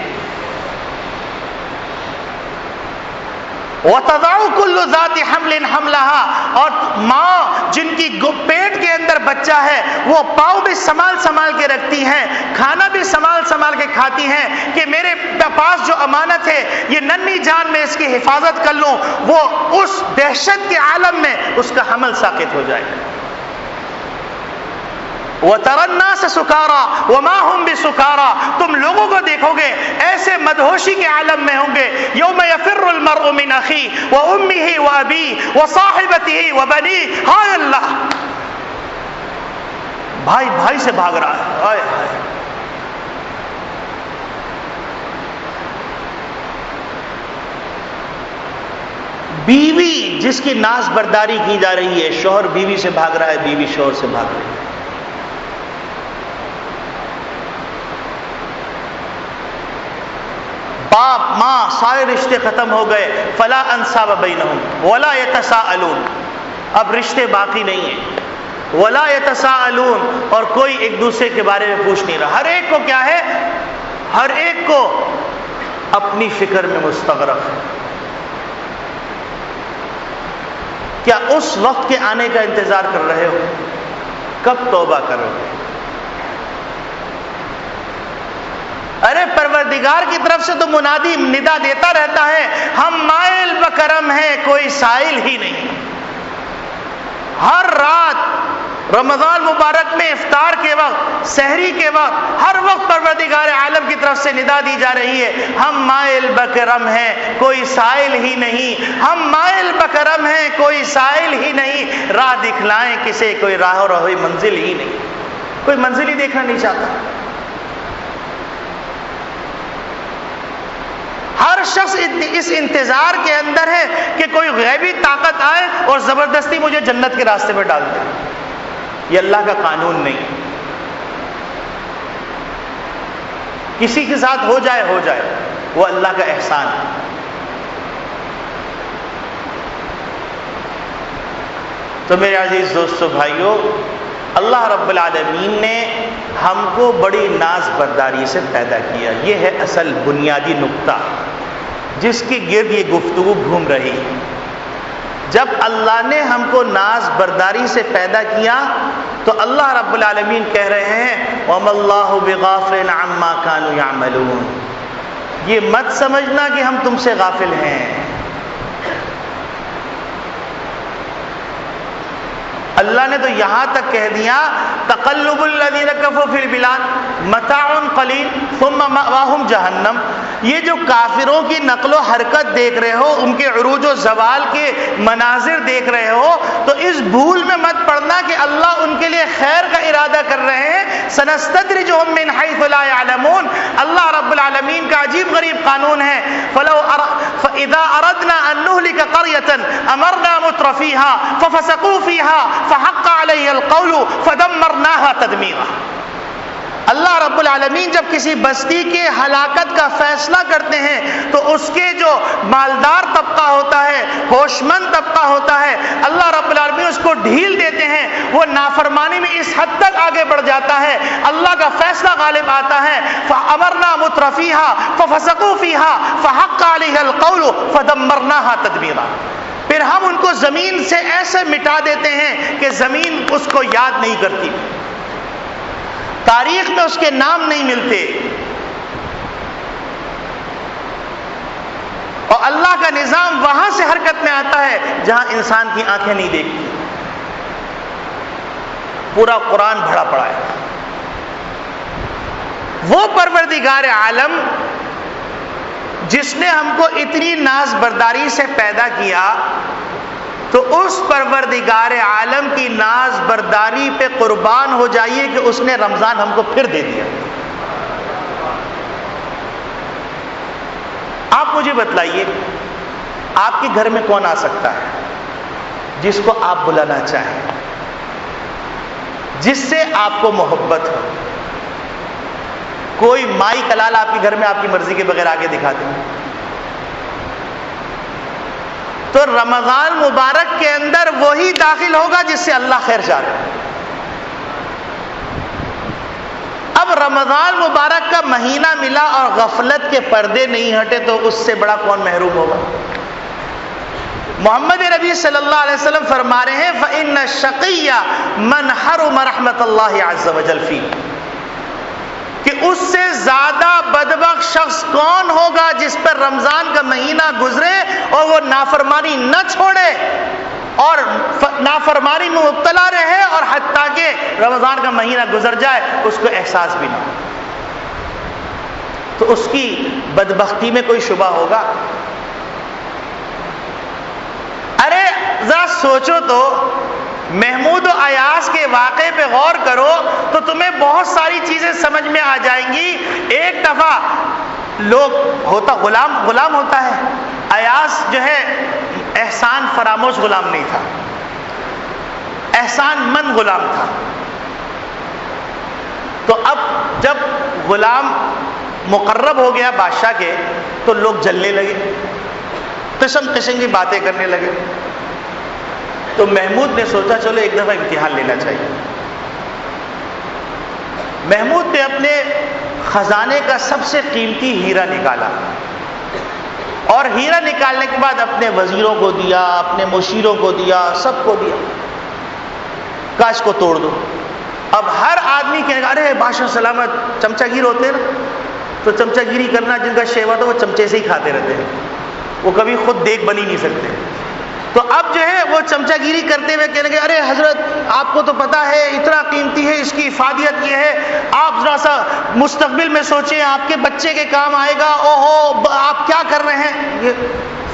وَتَضَعُ كُلُّ ذَاتِ حَمْلٍ حَمْلَهَا، اور ماں جن کی پیٹ کے اندر بچہ ہے وہ پاؤں بھی سنبھال کے رکھتی ہیں، کھانا بھی سنبھال کے کھاتی ہیں کہ میرے پاس جو امانت ہے یہ ننھی جان میں اس کی حفاظت کر لوں، وہ اس دہشت کے عالم میں اس کا حمل ساقط ہو جائے. وَتَرَى النَّاسَ سُكَارَى وَمَا هُمْ بِسُكَارَى، تم لوگوں کو دیکھو گے ایسے مدہوشی کے عالم میں ہوں گے. يَوْمَ يَفِرُّ الْمَرْءُ مِنْ أَخِيهِ وَأُمِّهِ وَأَبِيهِ وَصَاحِبَتِهِ وَبَنِيهِ. ہائے اللہ، بھائی سے بھاگ رہا ہے. ہائے ہائے، بیوی جس کی ناز برداری کی جا رہی ہے، شوہر بیوی سے بھاگ رہا ہے، بیوی شوہر سے بھاگ رہی ہے. باپ ماں سارے رشتے ختم ہو گئے. فلا انساب بینہم ولا یتساءلون، اب رشتے باقی نہیں ہیں. ولا یتساءلون، اور کوئی ایک دوسرے کے بارے میں پوچھ نہیں رہا. ہر ایک کو کیا ہے؟ ہر ایک کو اپنی فکر میں مستغرق ہے. کیا اس وقت کے آنے کا انتظار کر رہے ہو؟ کب توبہ کرو گے؟ ارے پروردگار کی طرف سے تو منادی ندا دیتا رہتا ہے، ہم مائل بکرم ہیں، کوئی سائل ہی نہیں. ہر رات رمضان مبارک میں افطار کے وقت، سحری کے وقت، ہر وقت پروردگار عالم کی طرف سے ندا دی جا رہی ہے، ہم مائل بکرم ہیں، کوئی سائل ہی نہیں. ہم مائل بکرم ہیں، کوئی سائل ہی نہیں. راہ دکھلائیں کسے، کوئی راہ رہوئی منزل ہی نہیں. کوئی منزل ہی دیکھنا نہیں چاہتا. ہر شخص اس انتظار کے اندر ہے کہ کوئی غیبی طاقت آئے اور زبردستی مجھے جنت کے راستے پر ڈال دے. یہ اللہ کا قانون نہیں. کسی کے ساتھ ہو جائے وہ اللہ کا احسان ہے. تو میرے عزیز دوستو بھائیو، اللہ رب العالمین نے ہم کو بڑی ناز برداری سے پیدا کیا. یہ ہے اصل بنیادی نقطہ جس کے گرد یہ گفتگو گھوم رہی. جب اللہ نے ہم کو ناز برداری سے پیدا کیا تو اللہ رب العالمین کہہ رہے ہیں وَمَا اللَّهُ بِغَافِلٍ عَمَّا كَانُوا يَعْمَلُونَ، یہ مت سمجھنا کہ ہم تم سے غافل ہیں. اللہ نے تو یہاں تک کہہ دیا تقلب الذین کفروا فی البلاد متاع قلیل ثم مأواہم جہنم. یہ جو کافروں کی نقل و حرکت دیکھ رہے ہو، ان کے عروج و زوال کے مناظر دیکھ رہے ہو، تو اس بھول میں مت پڑنا کہ اللہ ان کے لیے خیر کا ارادہ کر رہے ہیں. سنستدرجہم من حیث لا یعلمون. اللہ رب العالمین کا عجیب غریب قانون ہے. فإذا أردنا أن نهلك قرية أمرنا مترفيها ففسقوا فيها فحق عليها القول فدمرناها تدميرا. اللہ رب العالمین جب کسی بستی کے ہلاکت کا فیصلہ کرتے ہیں تو اس کے جو مالدار طبقہ ہوتا ہے، ہوش مند طبقہ ہوتا ہے، اللہ رب العالمین اس کو ڈھیل دیتے ہیں. وہ نافرمانی میں اس حد تک آگے بڑھ جاتا ہے، اللہ کا فیصلہ غالب آتا ہے. فَأَمَرْنَا مُتْرَفِيهَا فَفَسَقُوا فِيهَا فَحَقَّ عَلَيْهَا الْقَوْلُ فَدَمَّرْنَاهَا تَدْمِيرًا. پھر ہم ان کو زمین سے ایسے مٹا دیتے ہیں کہ زمین اس کو یاد نہیں کرتی، تاریخ میں اس کے نام نہیں ملتے. اور اللہ کا نظام وہاں سے حرکت میں آتا ہے جہاں انسان کی آنکھیں نہیں دیکھتی. پورا قرآن بھرا پڑا ہے. وہ پروردگار عالم جس نے ہم کو اتنی ناز برداری سے پیدا کیا، تو اس پروردگار عالم کی ناز برداری پہ قربان ہو جائیے کہ اس نے رمضان ہم کو پھر دے دیا. آپ مجھے بتلائیے، آپ کے گھر میں کون آ سکتا ہے جس کو آپ بلانا چاہیں، جس سے آپ کو محبت ہو؟ کوئی مائی کلال آپ کے گھر میں آپ کی مرضی کے بغیر آگے دکھا دیں. تو رمضان مبارک کے اندر وہی داخل ہوگا جس سے اللہ خیر چاہتا ہے. اب رمضان مبارک کا مہینہ ملا اور غفلت کے پردے نہیں ہٹے تو اس سے بڑا کون محروم ہوگا؟ محمد نبی صلی اللہ علیہ وسلم فرما رہے ہیں فَإِنَّ الشَّقِيَّ مَنْ حَرُمَ رَحْمَةَ اللَّهِ عَزَّ وَجَلَّ فِيهِ، کہ اس سے زیادہ بدبخت شخص کون ہوگا جس پر رمضان کا مہینہ گزرے اور وہ نافرمانی نہ چھوڑے اور نافرمانی میں مبتلا رہے اور حتیٰ کہ رمضان کا مہینہ گزر جائے اس کو احساس بھی نہ ہو، تو اس کی بدبختی میں کوئی شبہ ہوگا؟ ارے ذرا سوچو تو، محمود و ایاز کے واقعے پہ غور کرو تو تمہیں بہت ساری چیزیں سمجھ میں آ جائیں گی۔ ایک دفعہ غلام ہوتا ہے، ایاز جو ہے احسان فراموش غلام نہیں تھا، احسان مند غلام تھا۔ تو اب جب غلام مقرب ہو گیا بادشاہ کے تو لوگ جلنے لگے، قسم قسم کی باتیں کرنے لگے۔ تو محمود نے سوچا چلو ایک دفعہ امتحان لینا چاہیے۔ محمود نے اپنے خزانے کا سب سے قیمتی ہیرا نکالا اور ہیرا نکالنے کے بعد اپنے وزیروں کو دیا، اپنے مشیروں کو دیا، سب کو دیا، کہا اس کو توڑ دو۔ اب ہر آدمی کہے گا ارے بادشاہ سلامت، چمچہ گیر ہوتے ہیں نا، تو چمچہ گیری کرنا جن کا شیوا تھا وہ چمچے سے ہی کھاتے رہتے ہیں، وہ کبھی خود دیکھ بن ہی نہیں سکتے۔ تو اب جو ہے وہ چمچہ گیری کرتے ہوئے کہنے لگے ارے حضرت آپ کو تو پتا ہے اتنا قیمتی ہے، اس کی افادیت یہ ہے، آپ ذرا سا مستقبل میں سوچیں، آپ کے بچے کے کام آئے گا، اوہو آپ کیا کر رہے ہیں؟ یہ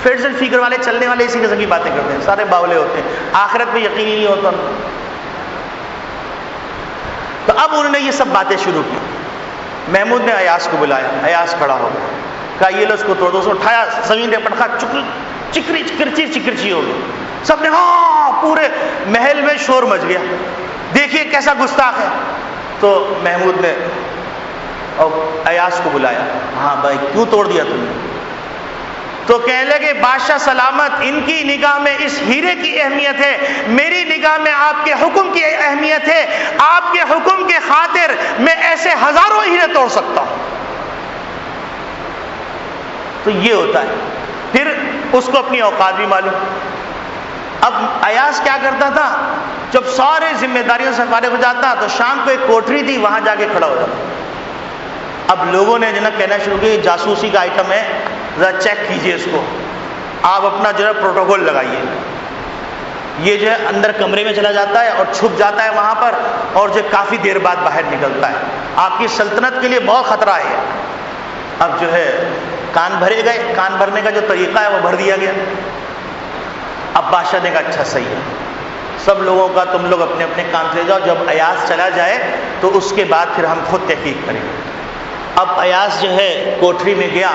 فیڈز اینڈ فیگر والے چلنے والے اسی قسم کی باتیں کرتے ہیں، سارے باولے ہوتے ہیں، آخرت میں یقین ہی نہیں ہوتا۔ تو اب انہوں نے یہ سب باتیں شروع کی۔ محمود نے ایاز کو بلایا، ایاز کھڑا ہو گیا، کہا یہ لو اس کو توڑ دو۔ اس کو اٹھایا، زمین پہ پٹخا، چکرچی ہو گئی، سب نے ہاں، پورے محل میں شور مچ گیا، دیکھیے کیسا گستاخ ہے۔ تو محمود نے ایاز کو بلایا، ہاں بھائی کیوں توڑ دیا تم نے؟ تو کہنے لگے بادشاہ سلامت، ان کی نگاہ میں اس ہیرے کی اہمیت ہے، میری نگاہ میں آپ کے حکم کی اہمیت ہے، آپ کے حکم کے خاطر میں ایسے ہزاروں ہیرے توڑ سکتا ہوں۔ تو یہ ہوتا ہے، پھر اس کو اپنی اوقات بھی معلوم۔ اب ایاز کیا کرتا تھا، جب سارے ذمہ داریوں سے فارغ ہو جاتا تو شام کو ایک کوٹری تھی وہاں جا کے کھڑا ہو جاتا۔ اب لوگوں نے جناب کہنا شروع کیا جاسوسی کا آئٹم ہے، ذرا چیک کیجئے اس کو، آپ اپنا جو ہے پروٹوکول لگائیے۔ یہ جو ہے اندر کمرے میں چلا جاتا ہے اور چھپ جاتا ہے وہاں پر، اور جو کافی دیر بعد باہر نکلتا ہے، آپ کی سلطنت کے لیے بہت خطرہ ہے۔ اب جو ہے کان بھرے گئے، کان بھرنے کا جو طریقہ ہے وہ بھر دیا گیا۔ اب بادشاہ نے کہا اچھا صحیح ہے، سب لوگوں کا تم لوگ اپنے اپنے کام سے جاؤ، جب ایاز چلا جائے تو اس کے بعد پھر ہم خود تحقیق کریں گے۔ اب ایاز جو ہے کوٹری میں گیا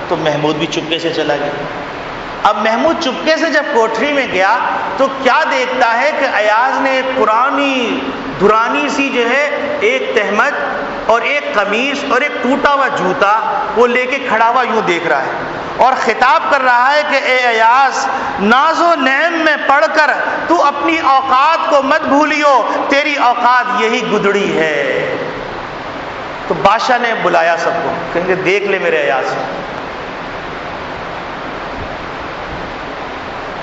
تو محمود بھی چپکے سے چلا گیا۔ اب محمود چپکے سے جب کوٹری میں گیا تو کیا دیکھتا ہے کہ ایاز نے ایک پرانی دھرانی سی جو ہے ایک تہمت اور ایک قمیص اور ایک ٹوٹا ہوا جوتا وہ لے کے کھڑا ہوا یوں دیکھ رہا ہے اور خطاب کر رہا ہے کہ اے ایاز، ناز و نعم میں پڑھ کر تو اپنی اوقات کو مت بھولیو، تیری اوقات یہی گدڑی ہے۔ تو بادشاہ نے بلایا سب کو، کہیں گے دیکھ لے میرے ایاز،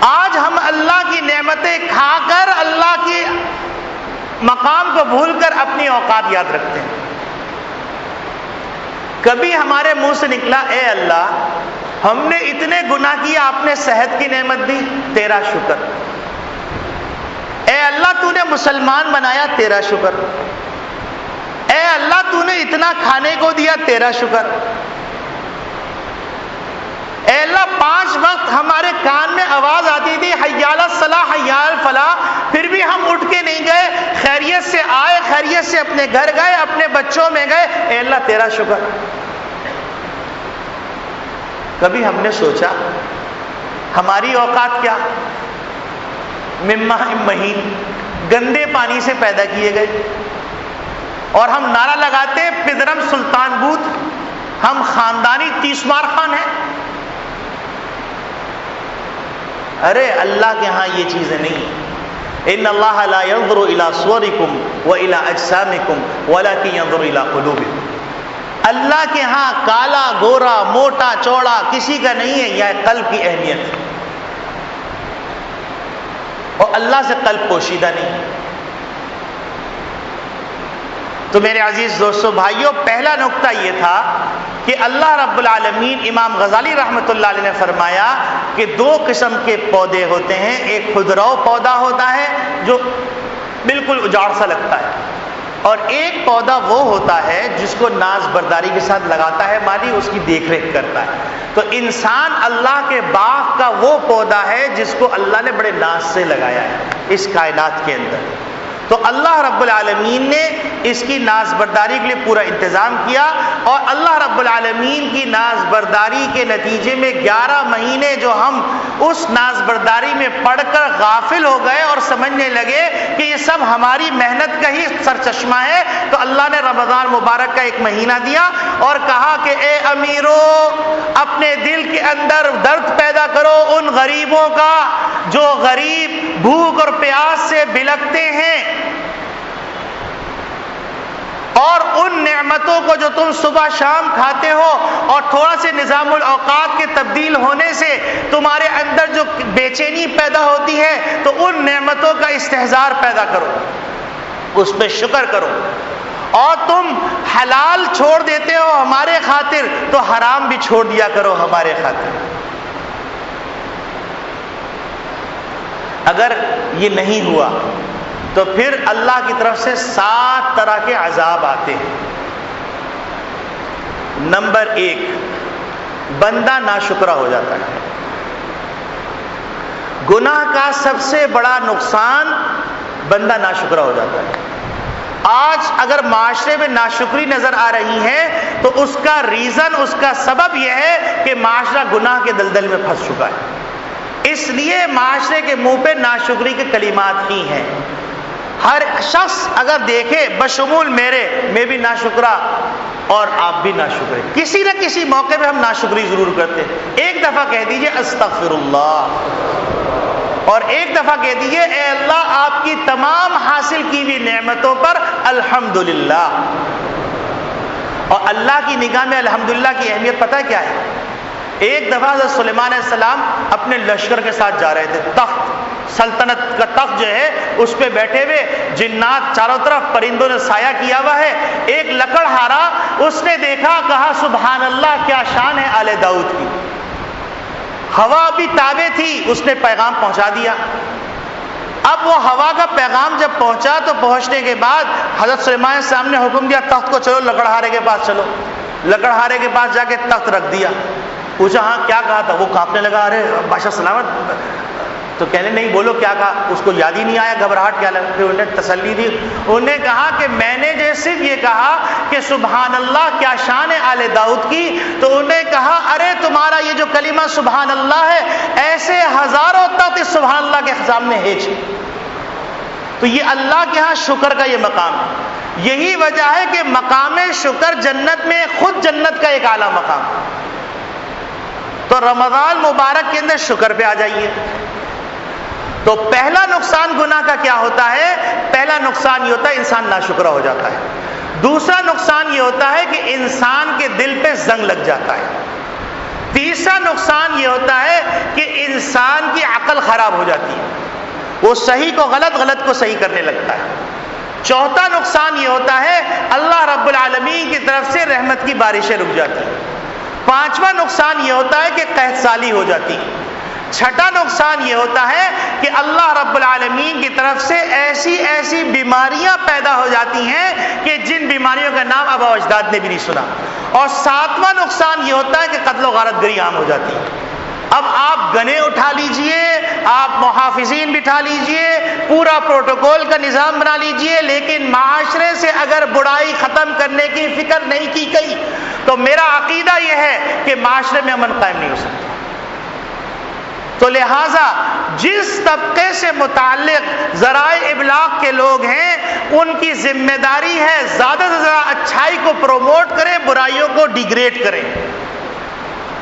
آج ہم اللہ کی نعمتیں کھا کر اللہ کی مقام کو بھول کر اپنی اوقات یاد رکھتے ہیں۔ کبھی ہمارے منہ سے نکلا اے اللہ ہم نے اتنے گناہ کیے، آپ نے صحت کی نعمت دی، تیرا شکر۔ اے اللہ تو نے مسلمان بنایا، تیرا شکر۔ اے اللہ تو نے اتنا کھانے کو دیا، تیرا شکر۔ اے اللہ 5 وقت ہمارے کان میں آواز آتی تھی حی علی الصلاح حی علی الفلاح، پھر بھی ہم اٹھ کے نہیں گئے، خیریت سے آئے، خیریت سے اپنے گھر گئے، اپنے بچوں میں گئے، اے اللہ تیرا شکر۔ کبھی ہم نے سوچا ہماری اوقات کیا؟ مما مہین، گندے پانی سے پیدا کیے گئے، اور ہم نعرہ لگاتے پدرم سلطان بود، ہم خاندانی تیسمار خان ہیں۔ ارے اللہ کے ہاں یہ چیزیں نہیں، ان اللہ لا ينظر الى صورکم والى اجسامکم ولکن ينظر الى قلوبکم، اللہ کے ہاں کالا گورا موٹا چوڑا کسی کا نہیں ہے، یہ قلب کی اہمیت ہے، اور اللہ سے قلب پوشیدہ نہیں۔ تو میرے عزیز دوستو بھائیوں، پہلا نقطہ یہ تھا کہ اللہ رب العالمین، امام غزالی رحمۃ اللہ علیہ نے فرمایا کہ دو قسم کے پودے ہوتے ہیں، ایک خودرو پودا ہوتا ہے جو بالکل اجاڑ سا لگتا ہے، اور ایک پودا وہ ہوتا ہے جس کو ناز برداری کے ساتھ لگاتا ہے مالی، اس کی دیکھ ریکھ کرتا ہے۔ تو انسان اللہ کے باغ کا وہ پودا ہے جس کو اللہ نے بڑے ناز سے لگایا ہے اس کائنات کے اندر۔ تو اللہ رب العالمین نے اس کی ناز برداری کے لیے پورا انتظام کیا، اور اللہ رب العالمین کی ناز برداری کے نتیجے میں 11 مہینے جو ہم اس ناز برداری میں پڑھ کر غافل ہو گئے اور سمجھنے لگے کہ یہ سب ہماری محنت کا ہی سرچشمہ ہے، تو اللہ نے رمضان مبارک کا ایک مہینہ دیا اور کہا کہ اے امیرو، اپنے دل کے اندر درد پیدا کرو ان غریبوں کا جو غریب بھوک اور پیاس سے بلکتے ہیں، اور ان نعمتوں کو جو تم صبح شام کھاتے ہو، اور تھوڑا سے نظام الاوقات کے تبدیل ہونے سے تمہارے اندر جو بے چینی پیدا ہوتی ہے، تو ان نعمتوں کا استحضار پیدا کرو، اس پہ شکر کرو، اور تم حلال چھوڑ دیتے ہو ہمارے خاطر، تو حرام بھی چھوڑ دیا کرو ہمارے خاطر۔ اگر یہ نہیں ہوا تو پھر اللہ کی طرف سے 7 طرح کے عذاب آتے ہیں۔ نمبر 1، بندہ ناشکرا ہو جاتا ہے۔ گناہ کا سب سے بڑا نقصان بندہ ناشکرا ہو جاتا ہے۔ آج اگر معاشرے میں ناشکری نظر آ رہی ہے تو اس کا ریزن، اس کا سبب یہ ہے کہ معاشرہ گناہ کے دلدل میں پھنس چکا ہے، اس لیے معاشرے کے منہ پہ ناشکری کے کلمات ہی ہیں۔ ہر شخص اگر دیکھے، بشمول میرے، میں بھی ناشکرا اور آپ بھی ناشکرے، کسی نہ کسی موقع پہ ہم ناشکری ضرور کرتے ہیں۔ ایک دفعہ کہہ دیجئے استغفر اللہ، اور ایک دفعہ کہہ دیجئے اے اللہ آپ کی تمام حاصل کی ہوئی نعمتوں پر الحمدللہ۔ اور اللہ کی نگاہ میں الحمدللہ کی اہمیت پتہ ہے کیا ہے؟ ایک دفعہ حضرت سلیمان علیہ السلام اپنے لشکر کے ساتھ جا رہے تھے، تخت سلطنت کا تخت جو ہے اس پہ بیٹھے ہوئے، جنات چاروں طرف پرندوں نے سایہ کیا ہوا ہے، ایک لکڑہارا اس نے دیکھا، کہا سبحان اللہ کیا شان ہے آل داؤد کی۔ ہوا بھی تابع تھی، اس نے پیغام پہنچا دیا۔ اب وہ ہوا کا پیغام جب پہنچا تو پہنچنے کے بعد حضرت سلیمان کے سامنے حکم دیا تخت کو چلو لکڑہارے کے پاس چلو۔ لکڑہارے کے پاس جا کے تخت رکھ دیا، پوچھا ہاں کیا کہا تھا؟ وہ کانپنے لگا، ارے بادشاہ سلامت، تو کہنے نہیں بولو کیا کہا، اس کو یاد ہی نہیں آیا، گھبراہٹ کیا لگا۔ پھر انہیں تسلی دی، انہوں نے کہا کہ میں نے جو صرف یہ کہا کہ سبحان اللہ کیا شان ہے آل داؤد کی، تو انہوں نے کہا ارے تمہارا یہ جو کلمہ سبحان اللہ ہے ایسے ہزاروں تخت اس سبحان اللہ کے سامنے ہیچ۔ تو یہ اللہ کے ہاں شکر کا یہ مقام ہے۔ یہی وجہ ہے کہ مقام شکر جنت میں خود جنت کا ایک اعلیٰ مقام۔ تو رمضان مبارک کے اندر شکر پہ آ جائیے۔ تو پہلا نقصان گناہ کا کیا ہوتا ہے؟ پہلا نقصان یہ ہوتا ہے انسان ناشکرا ہو جاتا ہے۔ دوسرا نقصان یہ ہوتا ہے کہ انسان کے دل پہ زنگ لگ جاتا ہے۔ تیسرا نقصان یہ ہوتا ہے کہ انسان کی عقل خراب ہو جاتی ہے، وہ صحیح کو غلط، غلط کو صحیح کرنے لگتا ہے۔ چوتھا نقصان یہ ہوتا ہے اللہ رب العالمین کی طرف سے رحمت کی بارشیں رک جاتی ہیں۔ پانچواں نقصان یہ ہوتا ہے کہ قحط سالی ہو جاتی ہے۔ چھٹا نقصان یہ ہوتا ہے کہ اللہ رب العالمین کی طرف سے ایسی ایسی بیماریاں پیدا ہو جاتی ہیں کہ جن بیماریوں کا نام آباء و اجداد نے بھی نہیں سنا۔ اور ساتواں نقصان یہ ہوتا ہے کہ قتل و غارت گری عام ہو جاتی ہے۔ اب آپ گنے اٹھا لیجئے، آپ محافظین بٹھا لیجئے، پورا پروٹوکول کا نظام بنا لیجئے، لیکن معاشرے سے اگر برائی ختم کرنے کی فکر نہیں کی گئی تو میرا عقیدہ یہ ہے کہ معاشرے میں امن قائم نہیں ہو سکتا۔ تو لہٰذا جس طبقے سے متعلق ذرائع ابلاغ کے لوگ ہیں ان کی ذمہ داری ہے زیادہ سے زیادہ اچھائی کو پروموٹ کریں، برائیوں کو ڈیگریڈ کریں۔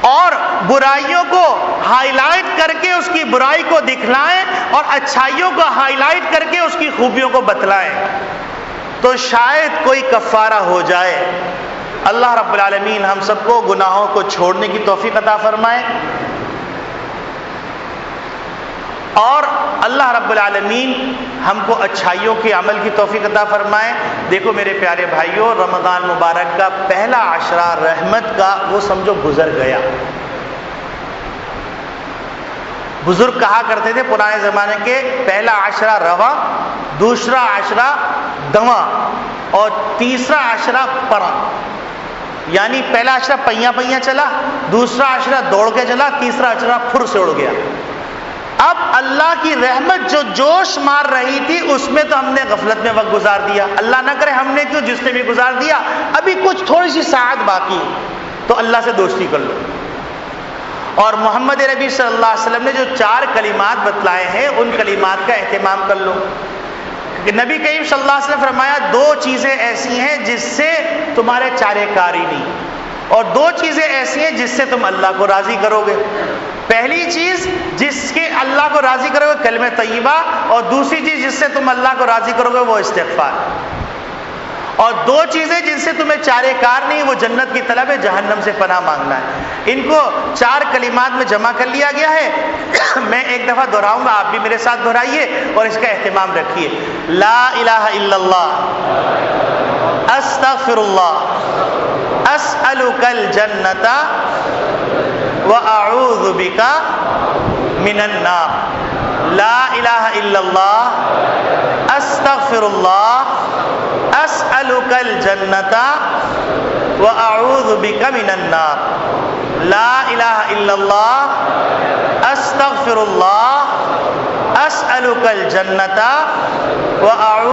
اور برائیوں کو ہائی لائٹ کر کے اس کی برائی کو دکھلائیں اور اچھائیوں کو ہائی لائٹ کر کے اس کی خوبیوں کو بتلائیں تو شاید کوئی کفارہ ہو جائے۔ اللہ رب العالمین ہم سب کو گناہوں کو چھوڑنے کی توفیق عطا فرمائے، اور اللہ رب العالمین ہم کو اچھائیوں کے عمل کی توفیق عطا فرمائے۔ دیکھو میرے پیارے بھائیوں، رمضان مبارک کا پہلا عشرہ رحمت کا وہ سمجھو گزر گیا۔ بزرگ کہا کرتے تھے پرانے زمانے کے، پہلا عشرہ رواں، دوسرا عشرہ دواں اور تیسرا عشرہ پراں۔ یعنی پہلا عشرہ پہیاں پہیاں چلا، دوسرا عشرہ دوڑ کے چلا، تیسرا عشرہ پھر سے اڑ گیا۔ اب اللہ کی رحمت جو جوش مار رہی تھی اس میں تو ہم نے غفلت میں وقت گزار دیا، اللہ نہ کرے ہم نے کیوں، جس نے بھی گزار دیا، ابھی کچھ تھوڑی سی ساعت باقی تو اللہ سے دوستی کر لو۔ اور محمد نبی صلی اللہ علیہ وسلم نے جو 4 کلمات بتلائے ہیں ان کلمات کا اہتمام کر لو۔ کہ نبی کریم صلی اللہ علیہ وسلم نے فرمایا 2 چیزیں ایسی ہیں جس سے تمہارے چارے کار ہی نہیں، اور 2 چیزیں ایسی ہیں جس سے تم اللہ کو راضی کرو گے۔ پہلی چیز جس کے اللہ کو راضی کرو گے کلمہ طیبہ، اور دوسری چیز جس سے تم اللہ کو راضی کرو گے وہ استغفار۔ اور 2 چیزیں جن سے تمہیں چارے کار نہیں، وہ جنت کی طلب ہے، جہنم سے پناہ مانگنا ہے۔ ان کو 4 کلمات میں جمع کر لیا گیا ہے۔ میں ایک دفعہ دہراؤں گا، آپ بھی میرے ساتھ دہرائیے اور اس کا اہتمام رکھیے۔ لا الہ الا اللہ، استغفر اللہ، اسألک الجنۃ واعوذ بک من النار۔ لا الہ الا اللہ، استغفر اللہ، اسألک الجنۃ واعوذ بک من النار۔ لا الہ الا اللہ، استغفر اللہ، اسألک الجنۃ واعوذ